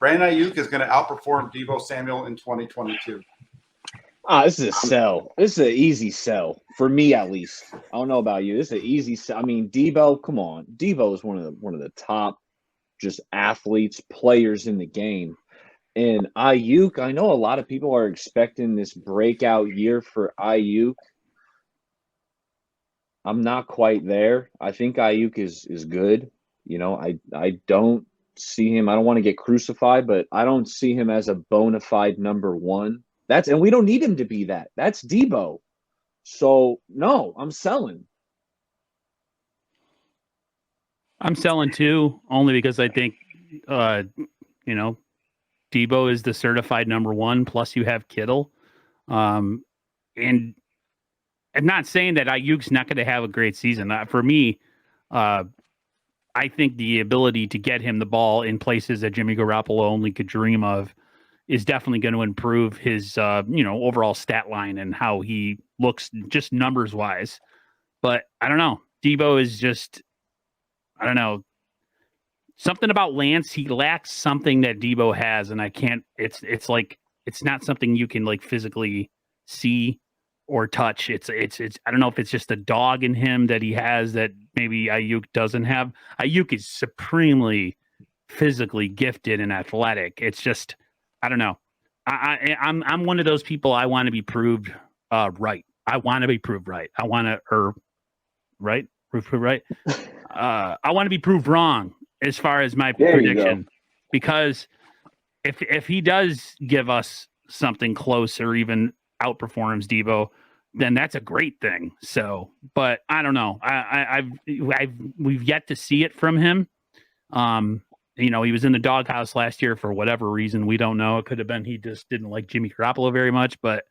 Brandon Aiyuk is going to outperform Deebo Samuel in 2022. This is a sell. This is an easy sell for me, at least. I don't know about you. This is an easy sell. I mean, Deebo, come on. Deebo is one of the top just athletes, players in the game. And Aiyuk, I know a lot of people are expecting this breakout year for Aiyuk. I'm not quite there. I think Aiyuk is good. You know, I don't see him. I don't want to get crucified, but I don't see him as a bona fide number one. And we don't need him to be that. That's Deebo. So no, I'm selling. I'm selling too, only because I think, you know, Deebo is the certified number one. Plus, you have Kittle, and I'm not saying that Aiyuk's not going to have a great season. For me, I think the ability to get him the ball in places that Jimmy Garoppolo only could dream of is definitely going to improve his, overall stat line and how he looks just numbers wise. But I don't know. Deebo is just, I don't know. Something about Lance, he lacks something that Deebo has, and I can't. It's like it's not something you can like physically see or touch. It's. I don't know if it's just a dog in him that he has that maybe Aiyuk doesn't have. Aiyuk is supremely physically gifted and athletic. It's just, I don't know. I'm one of those people. I want to be proved right. I want to be proved right. I want to right. Proved right. I want to be proved wrong as far as my prediction, because if he does give us something close or even outperforms Deebo, then that's a great thing. So, but I don't know. We've yet to see it from him. He was in the doghouse last year for whatever reason. We don't know. It could have been he just didn't like Jimmy Garoppolo very much, but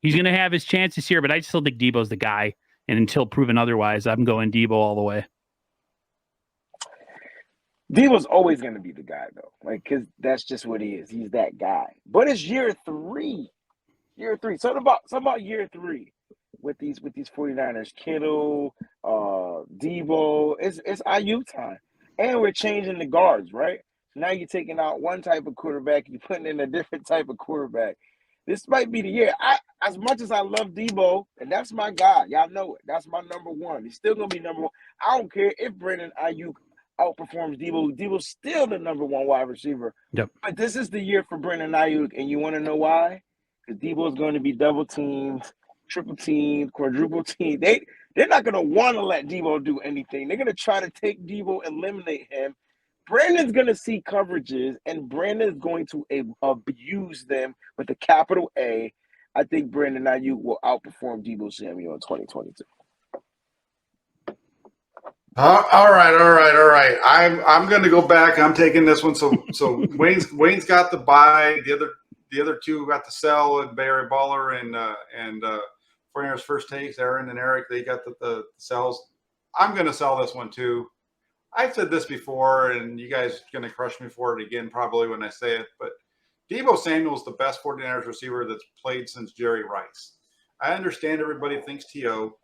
he's going to have his chance this year. But I still think Deebo's the guy. And until proven otherwise, I'm going Deebo all the way. Deebo's always going to be the guy, though, because that's just what he is. He's that guy. But it's year three. So about year three with these 49ers. Kittle, Deebo. It's Aiyuk time. And we're changing the guards, right? So now you're taking out one type of quarterback, you're putting in a different type of quarterback. This might be the year. As much as I love Deebo, and that's my guy, y'all know it. That's my number one. He's still gonna be number one. I don't care if Brandon Aiyuk outperforms Deebo. Deebo's still the number one wide receiver. Yep. But this is the year for Brandon Aiyuk, and you want to know why? Because Deebo is going to be double teamed, triple teamed, quadruple teamed. They're not going to want to let Deebo do anything. They're going to try to take Deebo, eliminate him. Brandon's going to see coverages, and Brandon's going to abuse them with a capital A. I think Brandon Aiyuk will outperform Deebo Samuel in 2022. All right. I'm going to go back. I'm taking this one. So Wayne's got the buy. The other two got the sell, and Barry Baller and 49ers First Takes, Aaron and Eric, they got the sells. I'm going to sell this one too. I've said this before, and you guys are going to crush me for it again probably when I say it, but Deebo Samuel is the best 49ers receiver that's played since Jerry Rice. I understand everybody thinks T.O.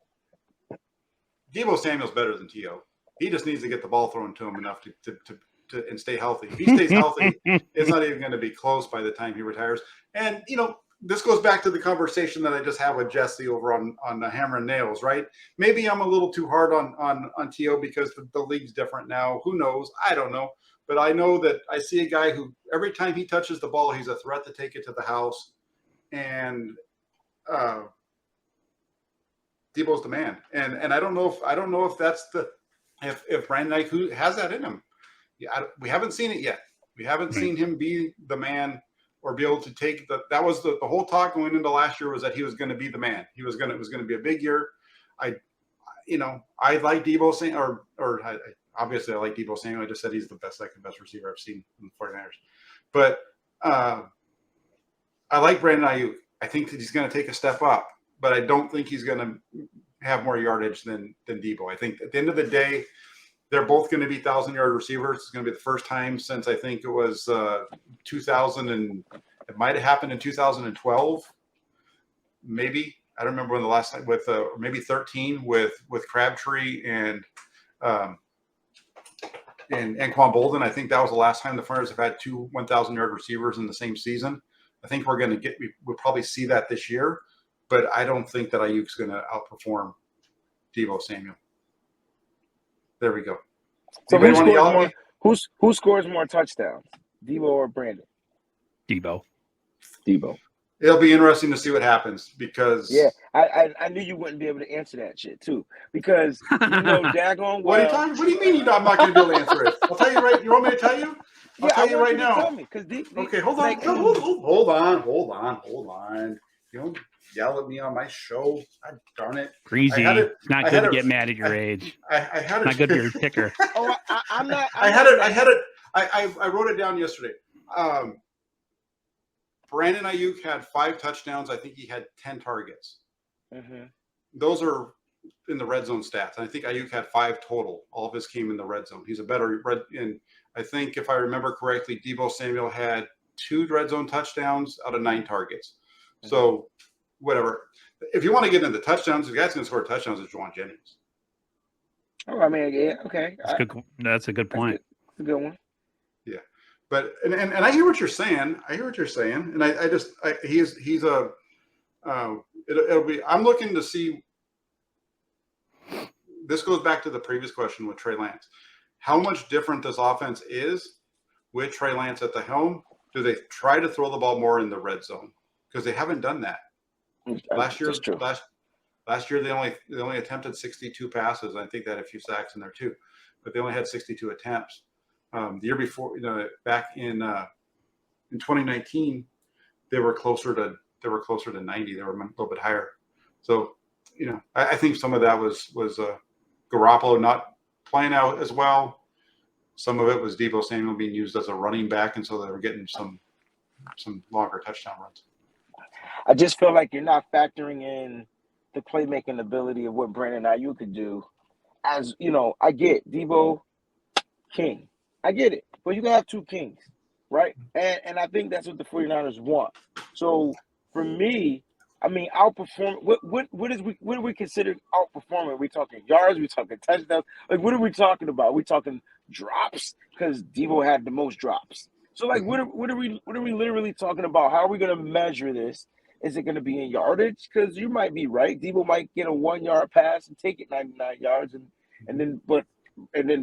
Deebo Samuel's better than T.O. He just needs to get the ball thrown to him enough to and stay healthy. If he stays healthy, it's not even going to be close by the time he retires. And, this goes back to the conversation that I just had with Jesse over on the Hammer and Nails, right? Maybe I'm a little too hard on T.O. because the league's different now. Who knows? I don't know. But I know that I see a guy who every time he touches the ball, he's a threat to take it to the house. And Deebo's the man. And I don't know if that's if Brandon Aiyuk has that in him. Yeah, we haven't seen it yet. We haven't seen him be the man or be able to take that was the whole talk going into last year was that he was going to be the man. It was going to be a big year. I like Deebo Samuel, obviously I like Deebo Samuel. I just said he's the second best receiver I've seen in the 49ers. But I like Brandon Aiyuk. I think that he's going to take a step up, but I don't think he's going to have more yardage than Deebo. I think at the end of the day, they're both going to be 1,000-yard receivers. It's going to be the first time since I think it was 2000, and it might have happened in 2012. Maybe I don't remember when the last time with maybe 13 with Crabtree and Anquan Bolden. I think that was the last time the 49ers have had two 1,000-yard receivers in the same season. I think we'll probably see that this year, but I don't think that Aiyuk's going to outperform Deebo Samuel. There we go. So Anybody want to yell at me? who scores more touchdowns, Deebo or Brandon? Debo. It'll be interesting to see what happens because I knew you wouldn't be able to answer that shit too, because daggone well. What do you mean I'm not going to be able to answer it? I'll tell you right. You want me to tell you? I'll tell you right now. Tell me, Okay, hold on. Hold on. You don't yell at me on my show. God darn it. Breezy. It's not good to get mad at your age. I had it. Not good for your ticker. Oh, I'm not. I wrote it down yesterday. Brandon Aiyuk had 5 touchdowns. I think he had 10 targets. Mm-hmm. Those are in the red zone stats. And I think Aiyuk had 5 total. All of his came in the red zone. He's a better red. And I think if I remember correctly, Deebo Samuel had 2 red zone touchdowns out of 9 targets. Mm-hmm. So whatever. If you want to get into touchdowns, the guy's going to score touchdowns is Juwan Jennings. Oh, I mean, yeah, okay. That's a good point. That's a good one. Yeah. But and I hear what you're saying. And it'll be. I'm looking to see. This goes back to the previous question with Trey Lance. How much different this offense is with Trey Lance at the helm? Do they try to throw the ball more in the red zone? Because they haven't done that. Last year they only attempted 62 passes. I think they had a few sacks in there too, but they only had 62 attempts. The year before, back in 2019, they were closer to 90. They were a little bit higher. So, I think some of that was Garoppolo not playing out as well. Some of it was Deebo Samuel being used as a running back, and so they were getting some longer touchdown runs. I just feel like you're not factoring in the playmaking ability of what Brandon Aiyuk could do. As I get Deebo King. I get it. But you can have 2 kings, right? And I think that's what the 49ers want. So for me, I mean, outperform. What do we consider outperforming? Are we talking yards? Are we talking touchdowns? Like, what are we talking about? Are we talking drops? Because Deebo had the most drops. So like, what are we literally talking about? How are we going to measure this? Is it going to be in yardage? Because you might be right. Deebo might get a 1-yard pass and take it 99 yards, and then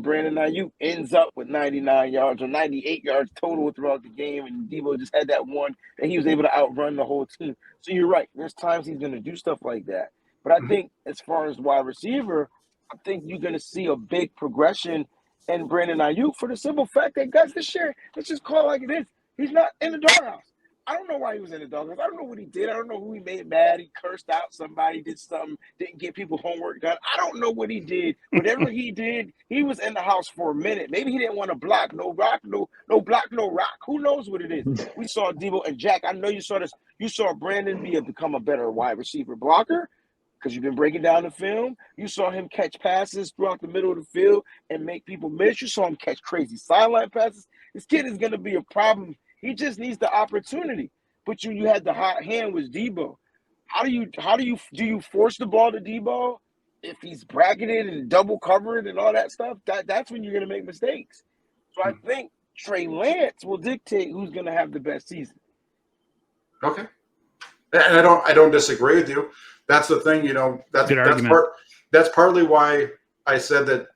Brandon Aiyuk ends up with 99 yards or 98 yards total throughout the game, and Deebo just had that one that he was able to outrun the whole team. So you're right. There's times he's going to do stuff like that. But I think as far as wide receiver, I think you're going to see a big progression in Brandon Aiyuk for the simple fact that, guys, this year, let's just call it like it is. He's not in the doghouse. I don't know why he was in the doghouse. I don't know what he did. I don't know who he made mad. He cursed out somebody, did something, didn't get people homework done. I don't know what he did. Whatever he did, he was in the house for a minute. Maybe he didn't want to block, no rock, no block, no rock. Who knows what it is? We saw Deebo and Jack. I know you saw this. You saw Brandon become a better wide receiver blocker because you've been breaking down the film. You saw him catch passes throughout the middle of the field and make people miss. You saw him catch crazy sideline passes. This kid is going to be a problem. He just needs the opportunity. But you had the hot hand with Deebo. Do you force the ball to Deebo if he's bracketed and double covered and all that stuff? That's when you're going to make mistakes. So I think Trey Lance will dictate who's going to have the best season. Okay, and I don't disagree with you. That's the thing, that's partly why I said that.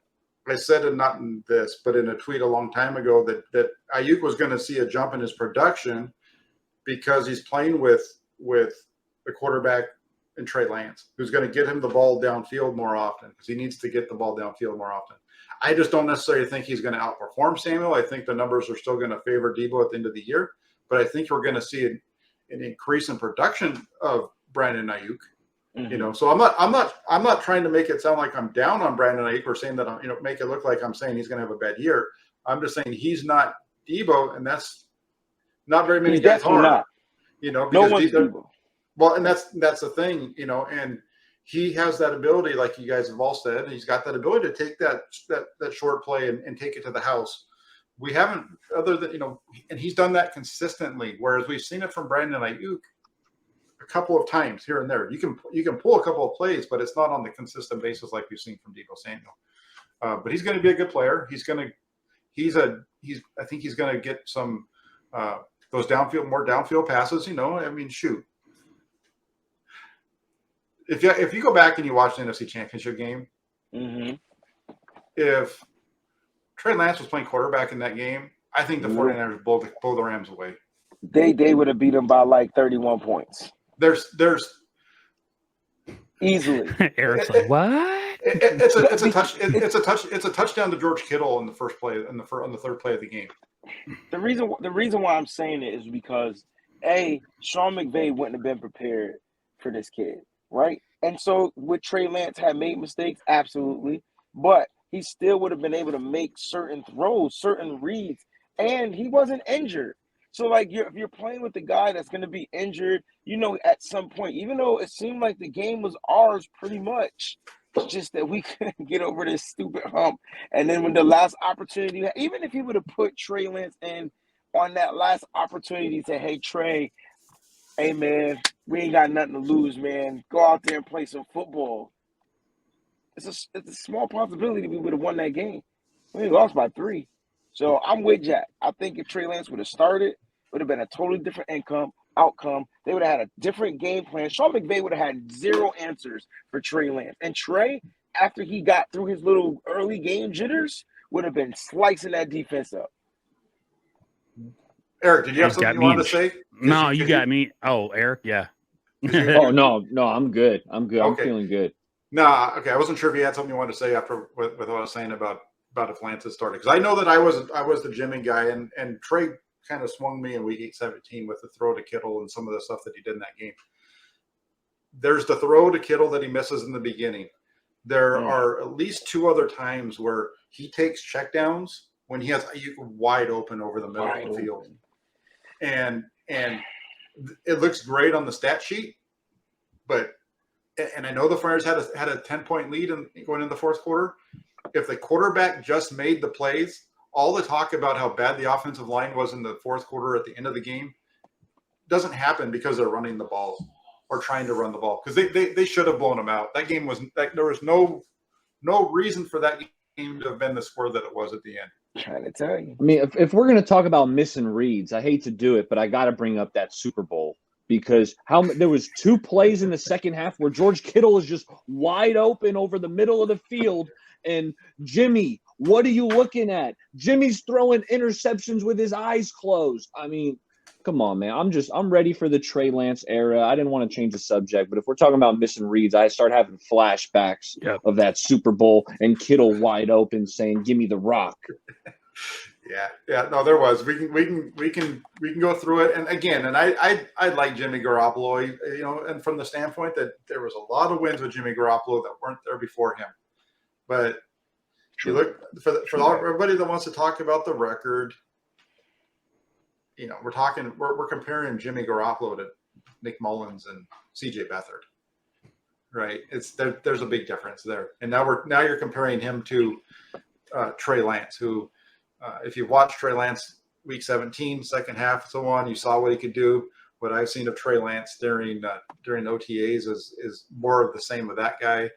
I said it not in this, but in a tweet a long time ago that Aiyuk was going to see a jump in his production because he's playing with the quarterback in Trey Lance, who's going to get him the ball downfield more often because he needs to get the ball downfield more often. I just don't necessarily think he's going to outperform Samuel. I think the numbers are still going to favor Deebo at the end of the year, but I think we're going to see an increase in production of Brandon Aiyuk. Mm-hmm. So I'm not trying to make it sound like I'm down on Brandon Aiyuk or saying that I'm, make it look like I'm saying he's going to have a bad year. I'm just saying he's not Deebo, and that's not very many guys are. Not. No one's Deebo. Well, and that's the thing, and he has that ability, like you guys have all said, and he's got that ability to take that short play and take it to the house. We haven't, other than and he's done that consistently. Whereas we've seen it from Brandon Aiyuk a couple of times here and there. You can pull a couple of plays, but it's not on the consistent basis like we've seen from Deebo Samuel. But he's going to be a good player. He's going I think he's going to get some those more downfield passes. I mean, shoot. If you go back and you watch the NFC Championship game, if Trey Lance was playing quarterback in that game, I think the 49ers blow the Rams away. They would have beat them by like 31 points. There's easily. Eric's like, what? It's a touchdown to George Kittle in the first play on the third play of the game. The reason why I'm saying it is because Sean McVay wouldn't have been prepared for this kid, right? And so would Trey Lance have made mistakes? Absolutely. But he still would have been able to make certain throws, certain reads, and he wasn't injured. So, like, if you're playing with the guy that's going to be injured, at some point, even though it seemed like the game was ours pretty much, it's just that we couldn't get over this stupid hump. And then when the last opportunity, even if he would have put Trey Lance in on that last opportunity, say, hey, Trey, hey, man, we ain't got nothing to lose, man. Go out there and play some football. It's a small possibility we would have won that game. We lost by 3. So I'm with Jack. I think if Trey Lance would have started, it would have been a totally different outcome. They would have had a different game plan. Sean McVay would have had 0 answers for Trey Lance. And Trey, after he got through his little early game jitters, would have been slicing that defense up. Eric, did you have something you wanted to say? No, you got me. Oh, Eric, yeah. Oh, no, I'm good. I'm good. Okay. I'm feeling good. No, okay. I wasn't sure if you had something you wanted to say after with what I was saying about if Lance had started, because I know that I was the Jimmy guy, and Trey kind of swung me in week 17 with the throw to Kittle and some of the stuff that he did in that game. There's the throw to Kittle that he misses in the beginning. There are at least 2 other times where he takes checkdowns when he has Aiyuk wide open over the middle of the field, and it looks great on the stat sheet, but. And I know the Friars had a 10-point lead going into the fourth quarter. If the quarterback just made the plays, all the talk about how bad the offensive line was in the fourth quarter at the end of the game doesn't happen because they're running the ball or trying to run the ball, because they should have blown them out. That game was there was no reason for that game to have been the score that it was at the end. I'm trying to tell you. I mean, if we're going to talk about missing reads, I hate to do it, but I got to bring up that Super Bowl. Because there was 2 plays in the second half where George Kittle is just wide open over the middle of the field. And Jimmy, what are you looking at? Jimmy's throwing interceptions with his eyes closed. I mean, come on, man. I'm ready for the Trey Lance era. I didn't want to change the subject, but if we're talking about missing reads, I start having flashbacks of that Super Bowl and Kittle wide open saying, "Give me the rock." Yeah. No, there was. We can go through it. And again, I like Jimmy Garoppolo, and from the standpoint that there was a lot of wins with Jimmy Garoppolo that weren't there before him. But you look for everybody that wants to talk about the record, we're comparing Jimmy Garoppolo to Nick Mullins and CJ Beathard. Right? There's a big difference there. And now you're comparing him to Trey Lance, who if you watched Trey Lance week 17, second half, so on, you saw what he could do. What I've seen of Trey Lance during OTAs is more of the same with that guy.